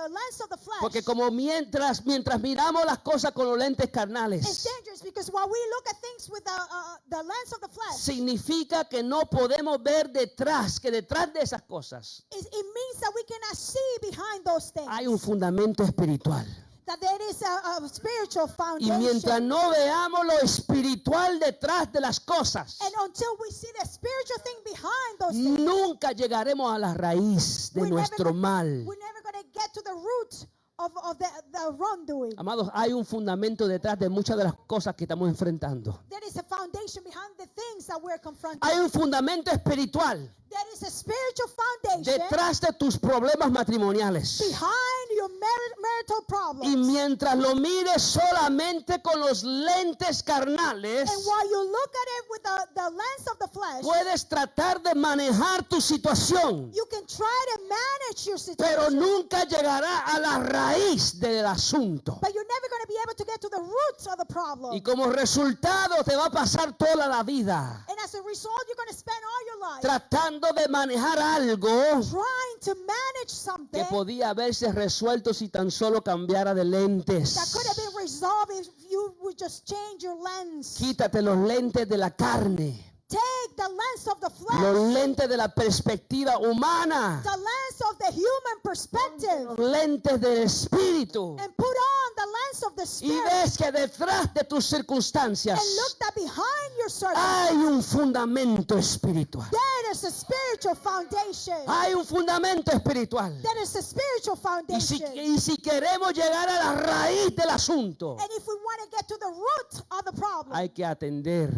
lens of the flesh. Porque como mientras miramos las cosas con los lentes It's carnales, dangerous because while we look at things with the lens of the flesh, significa que no podemos ver detrás de esas cosas it means that we cannot see behind those things. hay un fundamento espiritual. That there is a spiritual Y foundation. mientras no veamos lo espiritual detrás de las cosas, And until we see the spiritual thing behind those things, nunca llegaremos a la raíz de we're nuestro mal. never going to get to the root of the wrongdoing. Amados, hay un fundamento detrás de muchas de las cosas que estamos enfrentando. There is a foundation behind the things that we're confronting. Hay un fundamento espiritual There is a spiritual foundation detrás de tus problemas matrimoniales. behind your marital problems. Y mientras lo mires solamente con los lentes carnales, And while you look at it with the lens of the flesh, puedes tratar de manejar tu situación, you can try to manage your pero situation. nunca llegará a la raíz del asunto. But you're never going to be able to get to the roots of the problem. Y como resultado te va a pasar toda la vida And as a result, you're going to spend all your life tratando de manejar algo trying to manage something que podía haberse resuelto si tan solo cambiara de lentes. that could have been resolved if you would just change your lens. Quítate los lentes de la carne, Take the lens of the flesh, los lentes de la perspectiva humana, the lens of the human perspective, los lentes del espíritu. and put on the lens of the Y spirit. ves que detrás de tus circunstancias And look that behind your hay circumstances, un fundamento espiritual. there is a spiritual foundation. Hay un fundamento espiritual. There is a spiritual Y si, foundation. y si queremos llegar a la raíz del asunto, And if we want to get to the root of the problem, hay que atender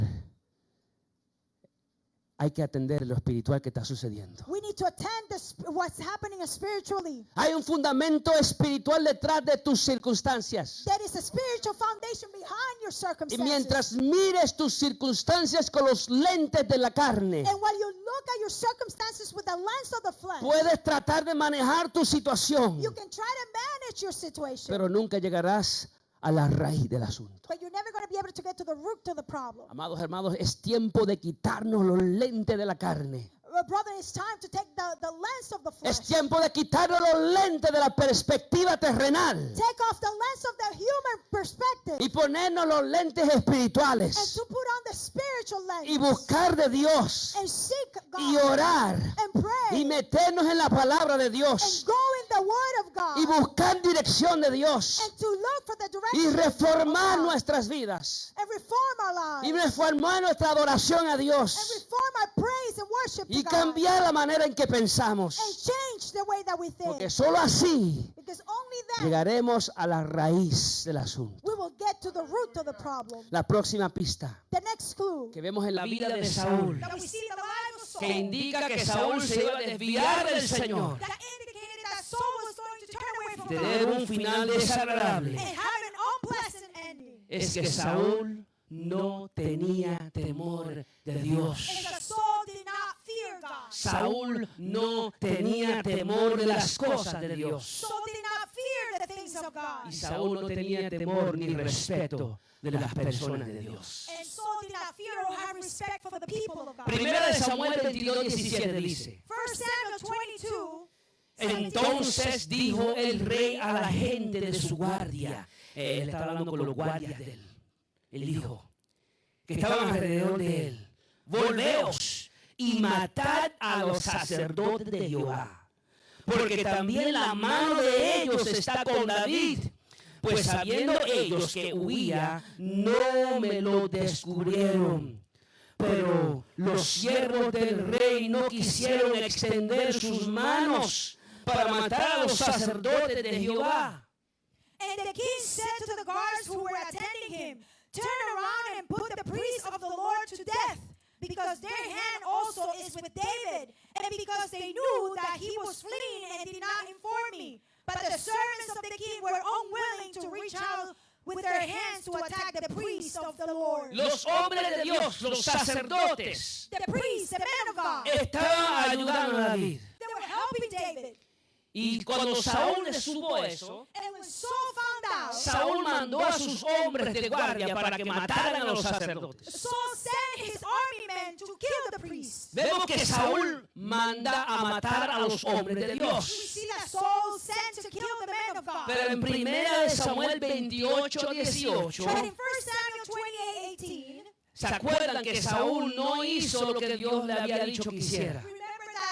lo espiritual que está sucediendo. we need to attend what's happening spiritually. Hay un fundamento espiritual detrás de tus circunstancias. There is a spiritual foundation behind your Y circumstances. mientras mires tus circunstancias con los lentes de la carne, And while you look at your circumstances with the lens of the flesh, puedes tratar de manejar tu situación, you can try to manage your situation, pero nunca llegarás a la raíz del asunto. but you're never going to be able to get to the root of the problem. Amados hermanos, es tiempo de quitarnos los lentes de la carne. Brother, it's time to take the lens of the flesh. Es tiempo de quitarnos los lentes de la perspectiva terrenal Take off the lens of the human perspective y ponernos los lentes and espirituales to put on the spiritual lens y buscar de Dios and seek y God orar and pray y meternos en la palabra de and Dios go in the word of God y buscar dirección de Dios and to look for the y direction reformar of God nuestras vidas and reform our y lives reformar nuestra adoración a and Dios reform our praise and worship y to God cambiar la manera en que pensamos, and change the way that we think, porque solo así because only then llegaremos a la raíz del asunto. we will get to the root of the problem. La próxima pista The next clue que vemos en la vida de Saúl, that we see in the life of Saul que indica que Saúl se iba a desviar del Señor, that indicated that Saul was going to turn away from tener God un final desagradable, and have an unpleasant ending. es que Saúl no tenía temor de Dios. And that Saul did not fear God. Saúl no tenía temor de las cosas de Dios. Saul did not fear the things of God. Y Saúl no tenía temor ni respeto de las personas de Dios. And Saul did not fear or have respect for the people of God. Primera de Samuel 22:17 dice: 1 Samuel 22. Entonces dijo el rey a la gente de su guardia, él estaba hablando con los guardias de él, él dijo, que estaban alrededor de él, volveos y matad a los sacerdotes de Jehová, porque también la mano de ellos está con David, pues sabiendo ellos que huía, no me lo descubrieron. Pero los siervos del rey no quisieron extender sus manos para matar a los sacerdotes de Jehová. And the king said to the guards who were attending him, turn around and put the priests of the Lord to death, because their hand also also is with David. And because they knew that he was fleeing and did not inform me. But the servants of the king were unwilling to reach out with their hands to attack the priests of the Lord. Los hombres de Dios, los sacerdotes, The priests, the men of God, estaban ayudando a David. they were helping David. Y cuando Saúl le supo eso, And when Saul found out, Saúl mandó a sus hombres de guardia para que mataran a los sacerdotes. Saul sent his army men to kill the priests. Vemos que Saúl manda a matar a los hombres de We Dios. see that Saul sent to kill the men of God. Pero en 1 Samuel 28:18, But in 1 Samuel 28:18, ¿se acuerdan que Saúl no hizo lo que Dios le había dicho que hiciera? remember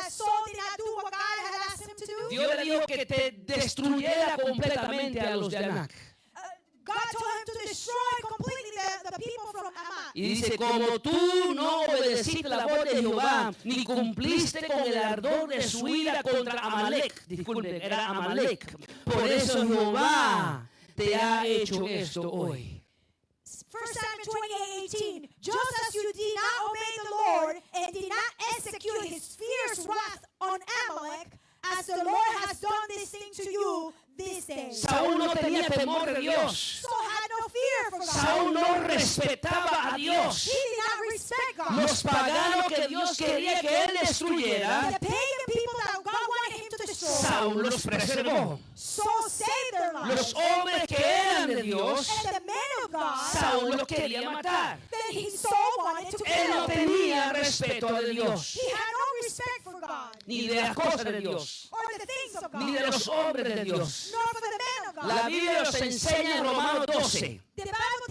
that Saul did not do what God had asked him to do? Dios le dijo que te destruyera completamente a los de Anac. God told him to destroy completely the people from Ammon. Y dice, como tú no obedeciste la voz de Jehová, ni cumpliste con el ardor de su ira contra Amalek, disculpen, era Amalek, por eso Jehová te ha hecho esto hoy. 1 Samuel 28:18. Just as you did not obey the Lord and did not execute his fierce wrath on Amalek, as the Lord has done this thing to you this day. Saúl no tenía temor de Dios. Saul had no fear for God. Saúl no respetaba a Dios. He did not respect God. Los paganos que Dios quería que él destruyera, The pagan people that God wanted him to destroy, Saúl los preservó. Saul saved their Los lives. hombres que eran de Dios, And the men of God, Saúl los quería matar. then Saul wanted to Él no kill. tenía respeto de Dios, He had no respect for God, ni de las cosas de Dios, or the things of ni de God, los hombres de Dios. nor for the men of God. La Biblia nos enseña en Romanos 12 The Bible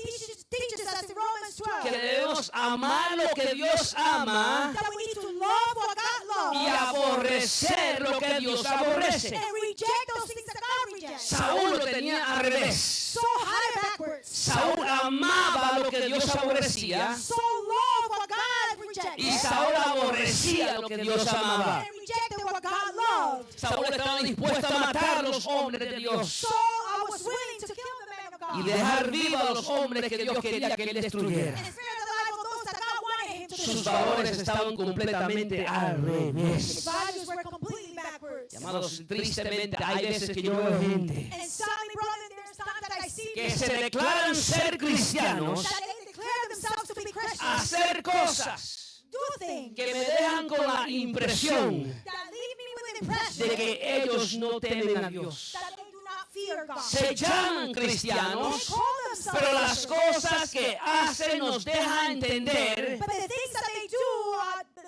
teaches us in Romans que 12 debemos amar lo que Dios ama that we need to love what God y loves aborrecer lo que Dios aborrece. and reject those things that God rejects. Saúl lo tenía al revés. Saul had it backwards. Saúl amaba lo que Dios aborrecía Saul loved what God rejected y Saúl aborrecía lo que Dios amaba. and rejected what God loved. Saúl estaba dispuesto a matar a los hombres de Dios Saul was willing to kill the men of God y dejar viva a los hombres que Dios quería que él destruyera. and spare the life of those that God wanted him to Sus destroy. valores estaban completamente al His revés. values were completely backwards. Amados, tristemente hay veces que yo veo gente And sadly, brother, there's times that I see que people se declaran ser cristianos, that they declare themselves to be Christians, hacer cosas do things que me dejan con la impresión that leave me with the impression de que ellos no temen a Dios. that they do not fear God. Se llaman They cristianos, call themselves pero las Christians, cosas que hacen nos dejan entender but the things that they do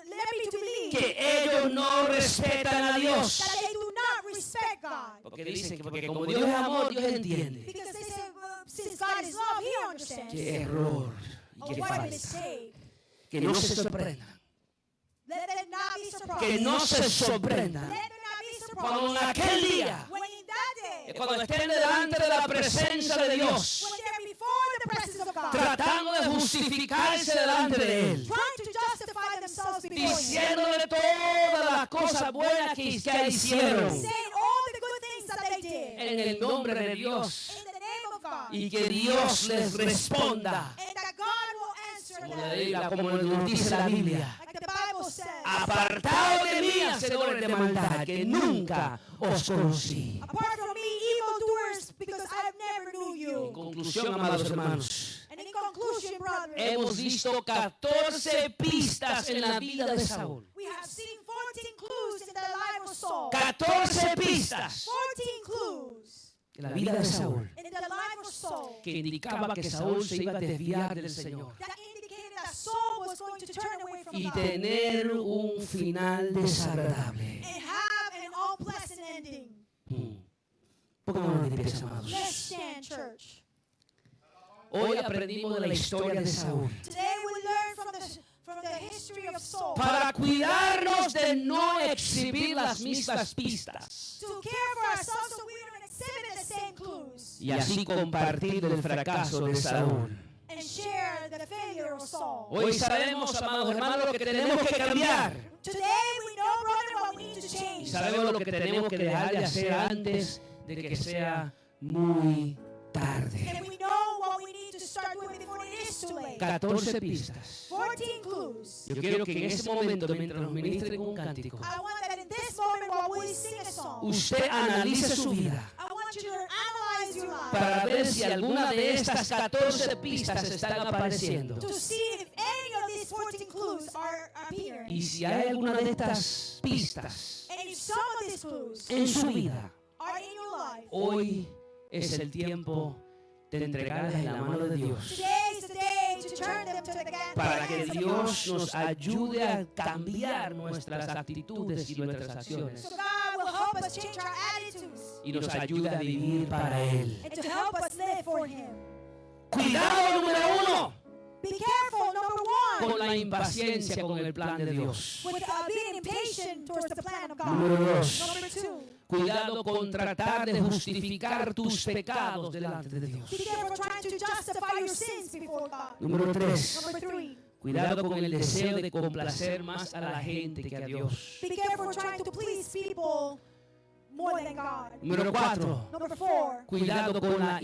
let me to believe que ellos no respetan a Dios. that they do not respect God. Porque dicen que porque como Dios es amor, Dios entiende. Because they say, since God is love, He understands. Qué error y Oh, qué what a falta. mistake. Que no se sorprendan. Let them not be surprised. Que no se sorprendan Let them not be surprised. cuando en aquel día, When in that day, cuando estén delante de la presencia de Dios, when they're before the presence of God, tratando de justificarse delante de Él, trying to justify themselves before Him, diciéndole todas las cosas buenas que hicieron saying all the good things that they did en el nombre de Dios, in the name of God, y que Dios les responda, and that God will answer como nos dice la Biblia: like the Bible says, apartado de mí, hacedores de maldad, que nunca os conocí. apart from me, evildoers, because I never knew En you. conclusión, amados hermanos, And in conclusion, brothers, hemos visto 14 pistas en la vida de Saúl. we have seen 14 clues in the life of Saul. 14 pistas 14 clues en la vida de Saúl in the life of Saul que indicaba que Saúl se iba a desviar del Señor that indicated that Saul was going to turn away from y God tener un final desagradable. and have an unpleasant ending. Pongámonos de pies, amados. Let's stand, church. Hoy aprendimos de la historia de Saúl Today we learn from the history of Saul para cuidarnos de no exhibir las mismas pistas to care for ourselves so we don't exhibit the same clues y así compartir el fracaso de Saúl. and share the failure of Saul. Hoy sabemos, amados hermanos, lo que tenemos que cambiar Today we know, brother, what we need to y change. sabemos lo que tenemos que dejar de hacer antes de que sea muy tarde. And we know what we need to start doing before it is it's too late. 14 pistas. 14 clues. Yo quiero que en ese momento, mientras nos ministren un cántico, I want that in this moment while we sing a song, usted analice su vida I want you to analyze your life para ver si alguna de estas 14 pistas están apareciendo. to see if any of these 14 clues are appearing. Y si hay alguna de estas pistas And if some of these clues en su vida, are in your life, hoy es el tiempo de entregarlas en la mano de Dios, today is the day to turn them to the para que hands of Dios God. nos ayude a cambiar nuestras actitudes y nuestras acciones So God will help us change our attitudes y nos ayude a vivir para Él. and to help us live for Him. Cuidado número 1 Be careful, number con one, la impaciencia con el plan de Dios. with being impatient towards the plan of Número God. 2, Number two, cuidado con tratar de justificar tus pecados delante de Dios. be careful trying to justify your sins before God. Número 3, Number three, cuidado con el deseo de complacer más a la gente que a Dios. be careful trying to please people more than God. Número 4, Number four, cuidado con la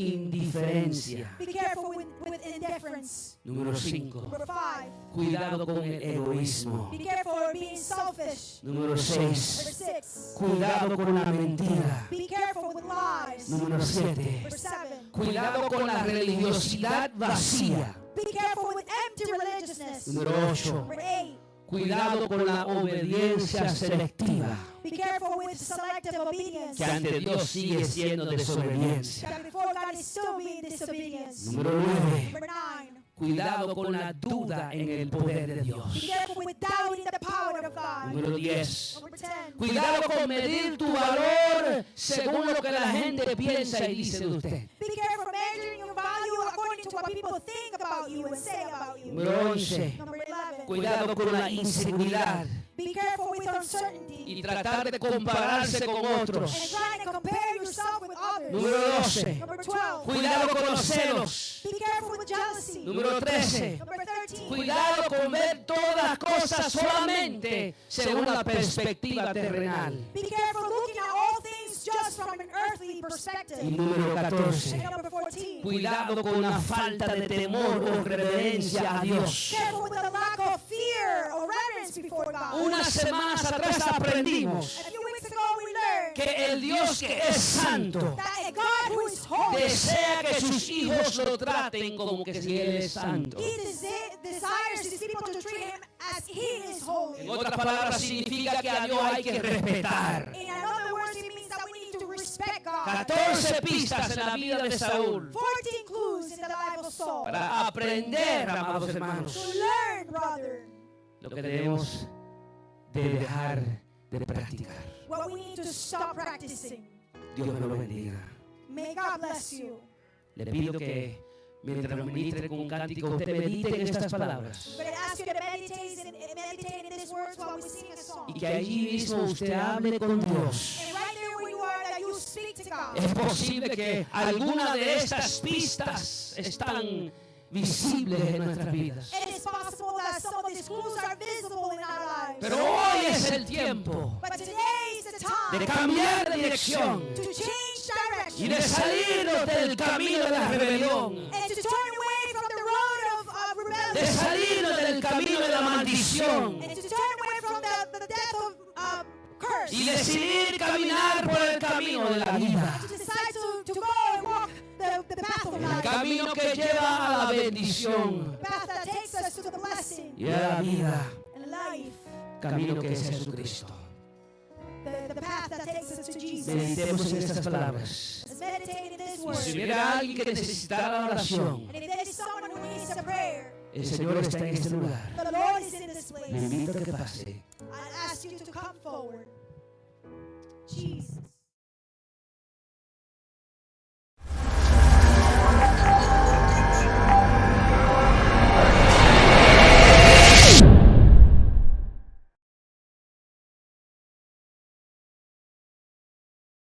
indiferencia. be careful with indifference. Número 5, Number five, cuidado con el egoísmo. be careful with being selfish. Número Number 6, six, cuidado con la mentira. be careful with lies. Número 7, Number seven, cuidado con la religiosidad vacía. be careful with empty religiousness. Número 8, Number eight, cuidado con la obediencia selectiva, be careful with selective obedience. que ante Dios sigue siendo desobediencia. That before God is still being disobedience. Número 9, Number nine, cuidado con la duda en el poder de be Dios. careful with doubting the power of God. Número 10, Number 10, cuidado con medir tu valor según lo que la gente piensa y dice de usted. be careful measuring your value according to what people think about you and say about you. Número 11, Number 11, cuidado con la inseguridad be careful with uncertainty y tratar de compararse con otros. and trying to compare yourself with others. Número 12, Number 12, cuidado con los celos. be careful with jealousy. Número 13, Number 13, cuidado con ver todas las cosas solamente según la perspectiva terrenal. be careful looking at all things just from an earthly Y perspective. número And 14, number 14, cuidado con la falta de temor o reverencia a Dios. careful with the lack of fear or reverence before God. Unas semanas atrás aprendimos A few weeks ago we learned que el Dios que es santo that a God who is holy, desea que sus hijos lo traten como que si Él es santo. He desires His people to treat Him as He is holy. En otras palabras, significa que a Dios hay que respetar. In other words, it means that we need to respect God. 14 pistas en la vida de Saúl 14 clues in the life of Saul. para aprender, amados To hermanos, learn, brother, lo que debemos de dejar de practicar. what we need to stop practicing. Dios me lo bendiga. May God bless you. Le pido que mientras ministre con un cántico, usted medite en estas palabras But I ask you to meditate in these words while we sing a song. y que allí mismo usted hable con Dios. And right there where you are, that you speak to God. Es posible que alguna de estas pistas están visibles en nuestras vidas. It is possible that some of these clues are visible in our lives. Pero hoy es el tiempo But today is the de time cambiar de dirección to change direction y de salirnos del camino de la rebelión, and to turn away from the road of de rebellion salirnos del camino de la maldición and to turn away from the death of curse y decidir caminar por el camino de la vida, to decide to go and walk the path of el life, camino que lleva a la bendición the path that takes us to the blessing y a la vida, and life, camino que es Jesucristo. the path that takes us to Jesus. Meditemos en estas palabras. Let's meditate in this Y word. si hubiera alguien que necesitara la oración, And if there is someone who needs a prayer, el Señor está en este lugar. the Lord is in this Le place. invito a que pase. I ask you to come forward. Jesus.